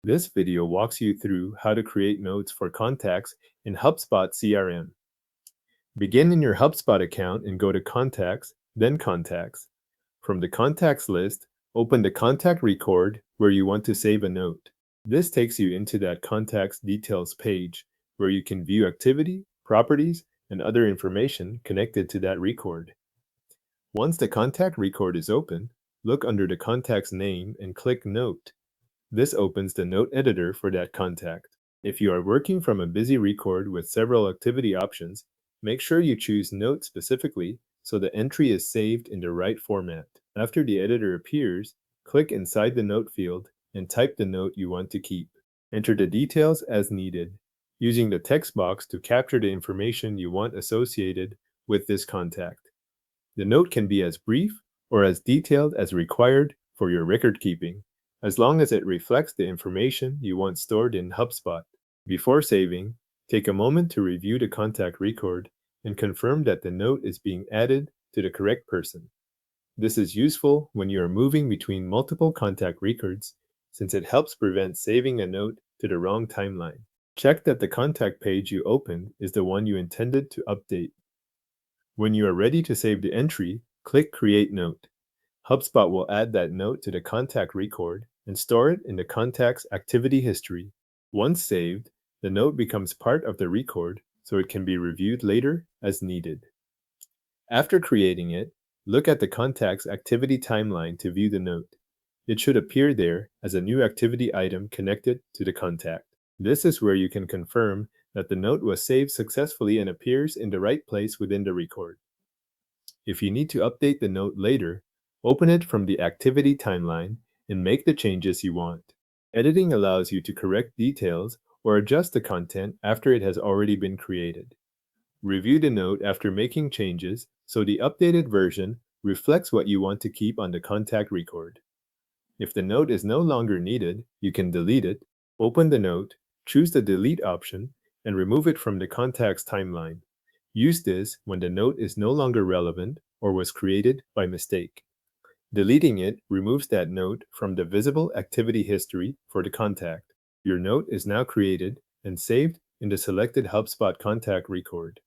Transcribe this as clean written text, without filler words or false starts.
This video walks you through how to create notes for contacts in HubSpot CRM. Begin in your HubSpot account and go to Contacts, then Contacts. From the Contacts list, open the Contact Record where you want to save a note. This takes you into that Contacts Details page where you can view activity, properties, and other information connected to that record. Once the contact record is open, look under the contact's name and click Note. This opens the note editor for that contact. If you are working from a busy record with several activity options, make sure you choose Note specifically so the entry is saved in the right format. After the editor appears, click inside the note field and type the note you want to keep. Enter the details as needed, using the text box to capture the information you want associated with this contact. The note can be as brief or as detailed as required for your record keeping, as long as it reflects the information you want stored in HubSpot. Before saving, take a moment to review the contact record and confirm that the note is being added to the correct person. This is useful when you are moving between multiple contact records, since it helps prevent saving a note to the wrong timeline. Check that the contact page you opened is the one you intended to update. When you are ready to save the entry, click Create Note. HubSpot will add that note to the contact record and store it in the contact's activity history. Once saved, the note becomes part of the record so it can be reviewed later as needed. After creating it, look at the contact's activity timeline to view the note. It should appear there as a new activity item connected to the contact. This is where you can confirm that the note was saved successfully and appears in the right place within the record. If you need to update the note later, open it from the activity timeline and make the changes you want. Editing allows you to correct details or adjust the content after it has already been created. Review the note after making changes so the updated version reflects what you want to keep on the contact record. If the note is no longer needed, you can delete it. Open the note, choose the Delete option, and remove it from the contact's timeline. Use this when the note is no longer relevant or was created by mistake. Deleting it removes that note from the visible activity history for the contact. Your note is now created and saved in the selected HubSpot contact record.